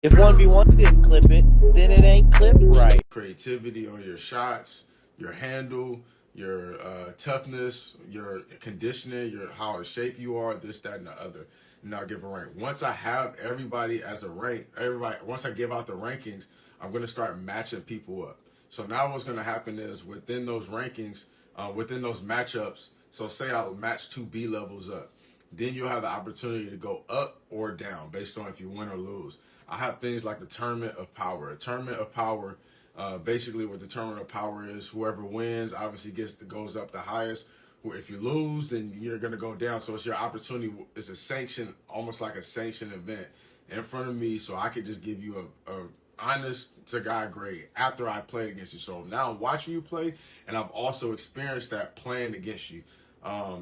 If 1v1 didn't clip it, then it ain't clipped right. Creativity on your shots, your handle, your toughness, your conditioning, your how in shape you are, this, that, and the other. And I'll give a rank. Once I have everybody as a rank, once I give out the rankings, I'm going to start matching people up. So now what's going to happen is within those rankings, within those matchups, so say I'll match 2 B levels up, then you'll have the opportunity to go up or down based on if you win or lose. I have things like the Tournament of Power. A Tournament of Power, basically what the Tournament of Power is, whoever wins obviously goes up the highest. If you lose, then you're going to go down. So it's your opportunity. It's a sanction, almost like a sanctioned event in front of me, so I could just give you a honest to God grade after I played against you. So now I'm watching you play, and I've also experienced that playing against you.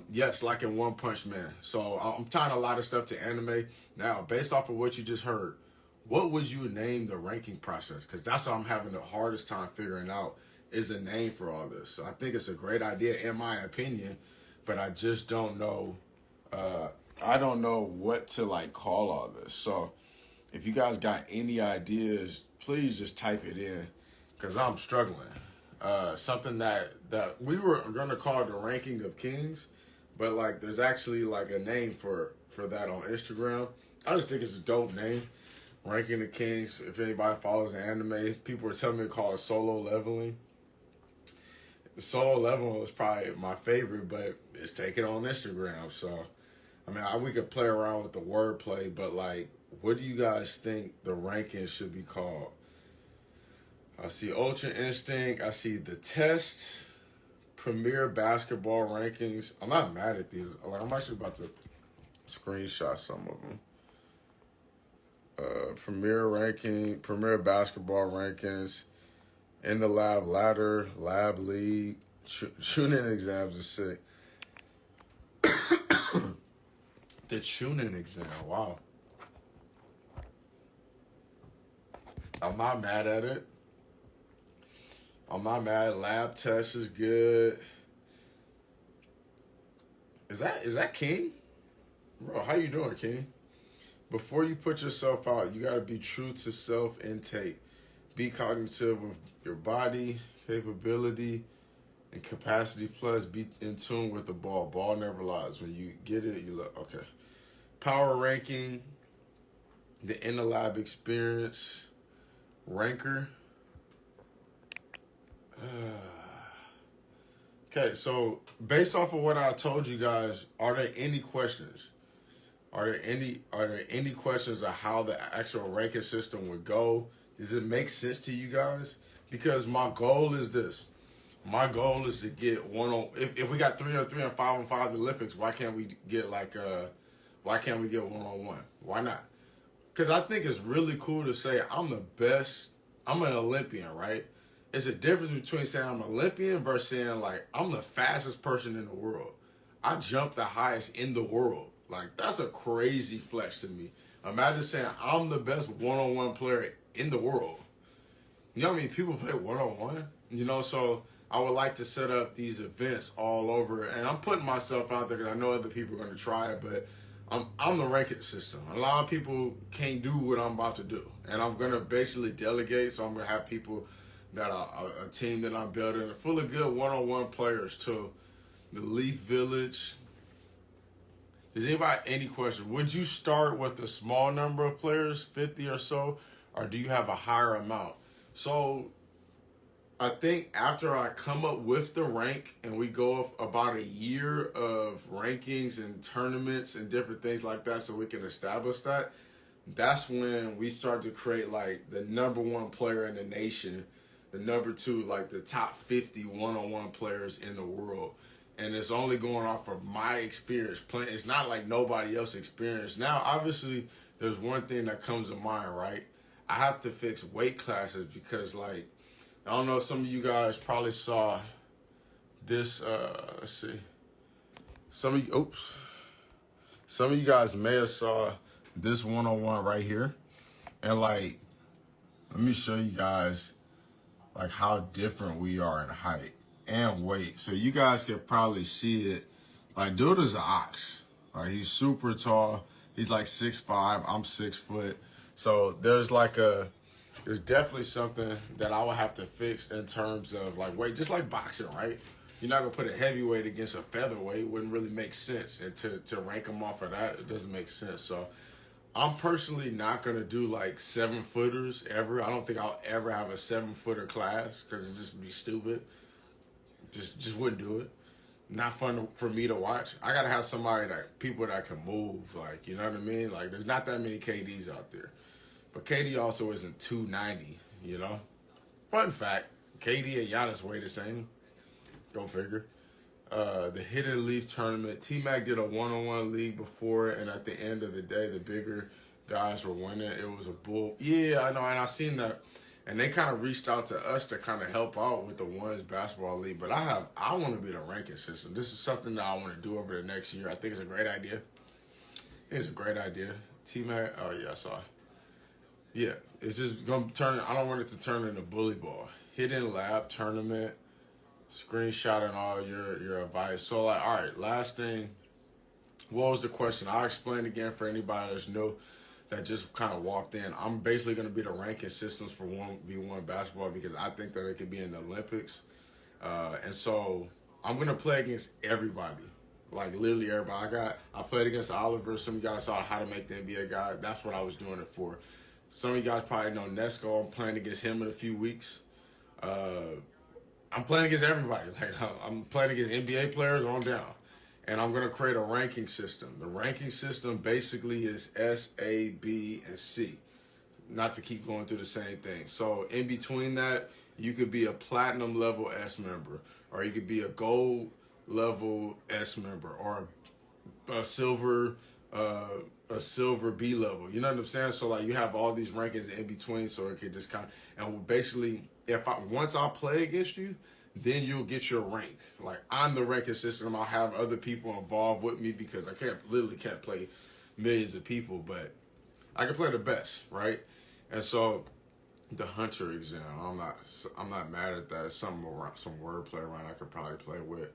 Yes, like in One Punch Man. So I'm tying a lot of stuff to anime. Now, based off of what you just heard, what would you name the ranking process? Because that's what I'm having the hardest time figuring out is a name for all this. So I think it's a great idea in my opinion, but I just don't know. I don't know what to like call all this. So if you guys got any ideas, please just type it in because I'm struggling. Something that we were gonna call the ranking of kings, but like there's actually like a name for that on Instagram. I just think it's a dope name. Ranking the Kings. If anybody follows the anime, people were telling me to call it solo leveling. Solo leveling was probably my favorite, but it's taken on Instagram. So, I mean, we could play around with the wordplay, but like, what do you guys think the ranking should be called? I see Ultra Instinct. I see the Test, Premier Basketball Rankings. I'm not mad at these. Like, I'm actually about to screenshot some of them. Premier Basketball Rankings, InTheLab Ladder, Lab League, tuning exams are sick. The tuning exam, wow. I'm not mad at it. I'm not mad. Lab test is good. Is that King? Bro, how you doing, King? Before you put yourself out, you got to be true to self-intake. Be cognitive of your body, capability, and capacity, plus be in tune with the ball. Ball never lies. When you get it, you look, okay. Power ranking, the InTheLab experience, ranker. Okay, so based off of what I told you guys, are there any questions? Are there any questions of how the actual ranking system would go? Does it make sense to you guys? Because my goal is this. My goal is to get if we got 3-on-3 and 5-on-5 Olympics, why can't we get why can't we get 1-on-1? Why not? Because I think it's really cool to say I'm the best, I'm an Olympian, right? It's a difference between saying I'm an Olympian versus saying like I'm the fastest person in the world. I jump the highest in the world. Like, that's a crazy flex to me. Imagine saying I'm the best one-on-one player in the world. You know what I mean? People play one-on-one. You know, so I would like to set up these events all over. And I'm putting myself out there because I know other people are going to try it, but I'm the ranking system. A lot of people can't do what I'm about to do. And I'm going to basically delegate, so I'm going to have people that are a team that I'm building full of good one-on-one players too. The Leaf Village. Does anybody any question? Would you start with a small number of players, 50 or so, or do you have a higher amount? So I think after I come up with the rank and we go about a year of rankings and tournaments and different things like that so we can establish that, that's when we start to create like the #1 player in the nation, the #2, like the top 50 one-on-one players in the world. And it's only going off of my experience playing. It's not like nobody else experienced. Now, obviously, there's one thing that comes to mind, right? I have to fix weight classes because, like, I don't know if some of you guys probably saw this. Let's see. Some of you guys may have saw this one-on-one right here. And, like, let me show you guys, like, how different we are in height and weight. So you guys can probably see it. Like, dude is an ox. Like, he's super tall. He's like 6'5". I'm 6 foot. So there's definitely something that I would have to fix in terms of like weight, just like boxing, right? You're not gonna put a heavyweight against a featherweight. It wouldn't really make sense, and to rank them off of that, it doesn't make sense. So I'm personally not gonna do like 7-footers ever. I don't think I'll ever have a 7-footer class because it just be stupid. Just wouldn't do it. Not fun for me to watch. I gotta have people that can move. Like, you know what I mean? Like, there's not that many KDs out there, but KD also isn't 290. You know. Fun fact: KD and Giannis weigh the same. Go figure. The Hidden Leaf tournament. T-Mac did a one-on-one league before, and at the end of the day, the bigger guys were winning. It was a bull. Yeah, I know, and I seen that. And they kind of reached out to us to kind of help out with the Ones basketball league. But I want to be the ranking system. This is something that I want to do over the next year. I think it's a great idea. It's a great idea. T-Mac, oh yeah, I saw. Yeah, it's just gonna turn. I don't want it to turn into bully ball. Hidden Lab tournament. Screenshotting all your advice. So like, all right, last thing. What was the question? I'll explain again for anybody that's new that just kind of walked in. I'm basically going to be the ranking systems for 1v1 basketball because I think that it could be in the Olympics. And so I'm going to play against everybody. Like literally everybody. I played against Oliver. Some of you guys saw how to make the NBA guy. That's what I was doing it for. Some of you guys probably know Nesco. I'm playing against him in a few weeks. I'm playing against everybody. Like I'm playing against NBA players on down. And I'm going to create a ranking system. The ranking system basically is S, A, B, and C. Not to keep going through the same thing. So in between that, you could be a platinum level S member, or you could be a gold level S member, or a silver B level. You know what I'm saying? So like you have all these rankings in between, so it could just kind of, and basically once I play against you, then you'll get your rank. Like I'm the ranking system. I'll have other people involved with me because I literally can't play millions of people, but I can play the best, right? And so the Hunter exam, I'm not mad at that. It's some wordplay around I could probably play with.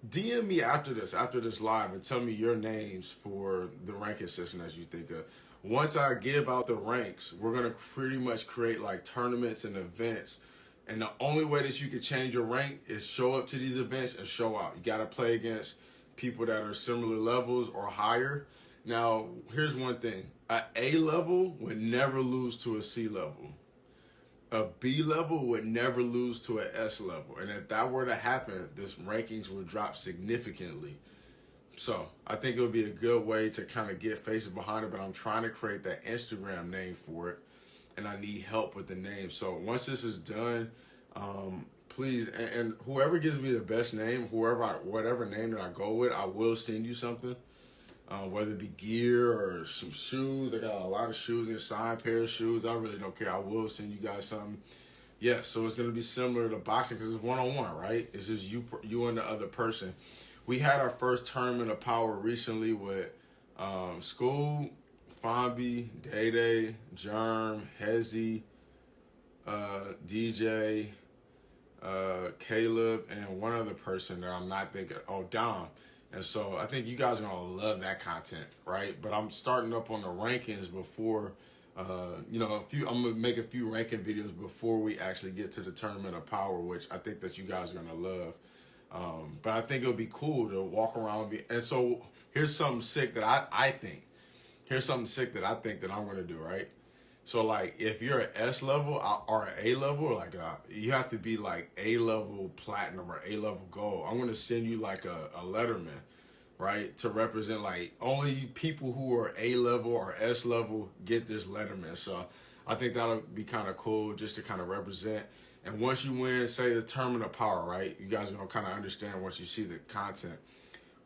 DM me after this live, and tell me your names for the ranking system as you think of. Once I give out the ranks, we're gonna pretty much create like tournaments and events. And the only way that you can change your rank is show up to these events and show out. You got to play against people that are similar levels or higher. Now, here's one thing. An A level would never lose to a C level. A B level would never lose to an S level. And if that were to happen, this rankings would drop significantly. So I think it would be a good way to kind of get faces behind it, but I'm trying to create that Instagram name for it. And I need help with the name. So once this is done, please, and whoever gives me the best name, whatever name that I go with, I will send you something, whether it be gear or some shoes. They got a lot of shoes and a signed pair of shoes. I really don't care. I will send you guys something. Yeah, so it's going to be similar to boxing because it's one-on-one, right? It's just you and the other person. We had our first tournament of power recently with School, Fonby, Day, Germ, Hezzy, DJ, Caleb, and one other person that I'm not thinking. Oh, Dom. And so I think you guys are gonna love that content, right? But I'm starting up on the rankings before, I'm gonna make a few ranking videos before we actually get to the tournament of power, which I think that you guys are gonna love. But I think it'll be cool to walk around. And so here's something sick that I think. Here's something sick that I think that I'm gonna do, right? So like, if you're an S level or an A level, like you have to be like A level platinum or A level gold. I'm gonna send you like a letterman, right, to represent like only people who are A level or S level get this letterman. So I think that'll be kind of cool just to kind of represent. And once you win, say the tournament of power, right? You guys are gonna kind of understand once you see the content.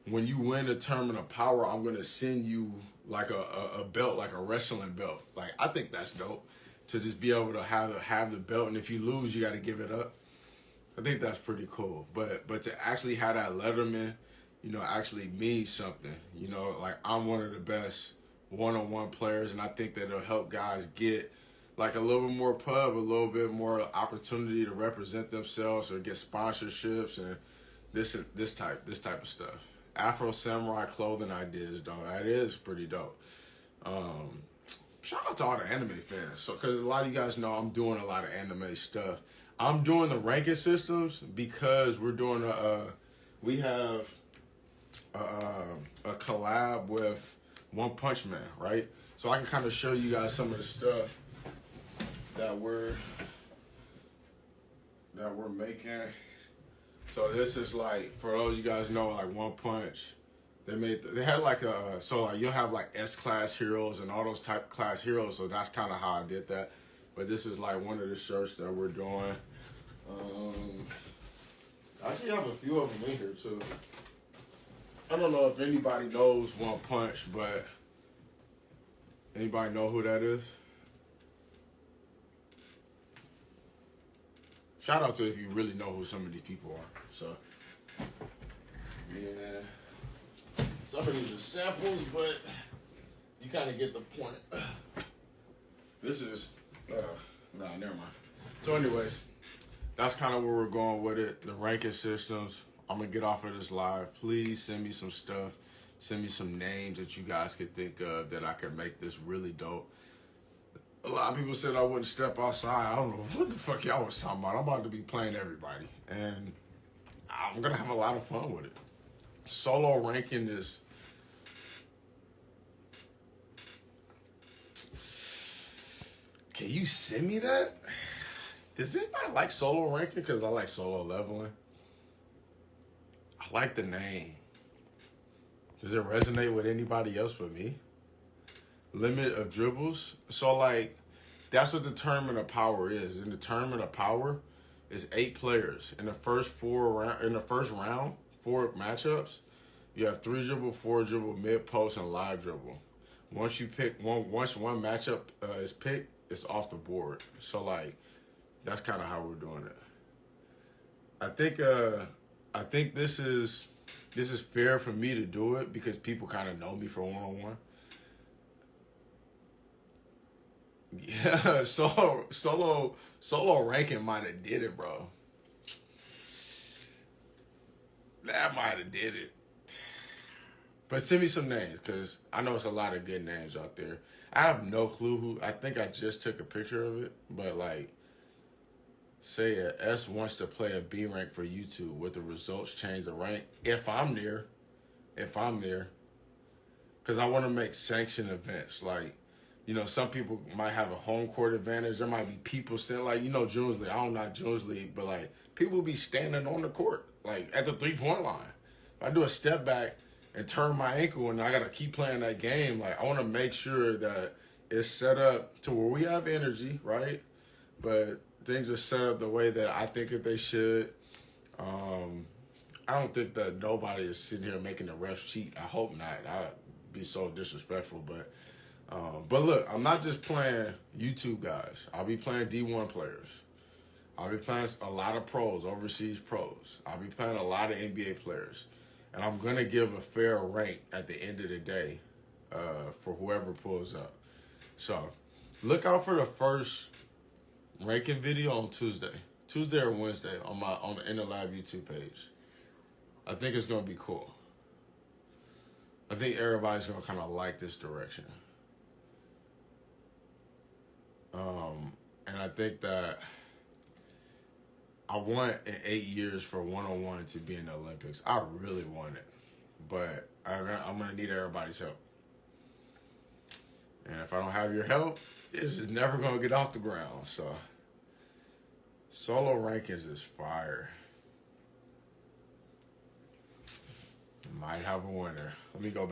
When you win the tournament of power, I'm gonna send you like a belt, like a wrestling belt. Like I think that's dope to just be able to have the belt, and if you lose, you got to give it up. I think that's pretty cool. But to actually have that letterman, actually means something. Like I'm one of the best one-on-one players, and I think that it'll help guys get like a little bit more pub, a little bit more opportunity to represent themselves or get sponsorships and this type of stuff. Afro Samurai clothing ideas, though. That is pretty dope. shout out to all the anime fans. So, because a lot of you guys know I'm doing a lot of anime stuff. I'm doing the ranking systems because we're doing we have a collab with One Punch Man, right? So I can kind of show you guys some of the stuff that we're making. So this is like, for those you guys know, like One Punch. They had like so like you'll have like S-class heroes and all those type class heroes. So that's kind of how I did that. But this is like one of the shirts that we're doing. I actually have a few of them in here too. I don't know if anybody knows One Punch, but anybody know who that is? Shout out to if you really know who some of these people are. So, yeah. Some of these are samples, but you kind of get the point. This is, nah, never mind. So anyways, that's kind of where we're going with it. The ranking systems. I'm going to get off of this live. Please send me some stuff. Send me some names that you guys could think of that I could make this really dope. A lot of people said I wouldn't step outside. I don't know what the fuck y'all was talking about. I'm about to be playing everybody. And I'm going to have a lot of fun with it. Solo ranking is... Can you send me that? Does anybody like solo ranking? Because I like solo leveling. I like the name. Does it resonate with anybody else but me? Limit of dribbles. So like, that's what the tournament of power is. In the tournament of power, is 8 players. In the first round, 4 matchups, you have 3 dribble, 4 dribble, mid post, and live dribble. Once you pick once one matchup is picked, it's off the board. So like, that's kind of how we're doing it. I think this is fair for me to do it because people kind of know me for one-on-one. Yeah, solo ranking might have did it, bro. That might have did it. But send me some names, because I know it's a lot of good names out there. I have no clue who. I think I just took a picture of it, but like, say a S wants to play a B rank for YouTube. With the results change the rank? If I'm there, because I want to make sanctioned events. Like, you know, some people might have a home court advantage. There might be people still, like, you know, June's League. I don't know June's League, but like, people be standing on the court, like at the 3-point line. If I do a step back and turn my ankle and I got to keep playing that game, like, I want to make sure that it's set up to where we have energy, right? But things are set up the way that I think that they should. I don't think that nobody is sitting here making the refs cheat. I hope not. I'd be so disrespectful. But look, I'm not just playing YouTube guys. I'll be playing D1 players. I'll be playing a lot of pros, overseas pros. I'll be playing a lot of NBA players. And I'm going to give a fair rank at the end of the day for whoever pulls up. So look out for the first ranking video on Tuesday or Wednesday on the InTheLab YouTube page. I think it's going to be cool. I think everybody's going to kind of like this direction. And I think that I want in 8 years for one-on-one to be in the Olympics. I really want it, but I'm going to need everybody's help. And if I don't have your help, it's just never going to get off the ground. So solo rankings is fire. Might have a winner. Let me go back.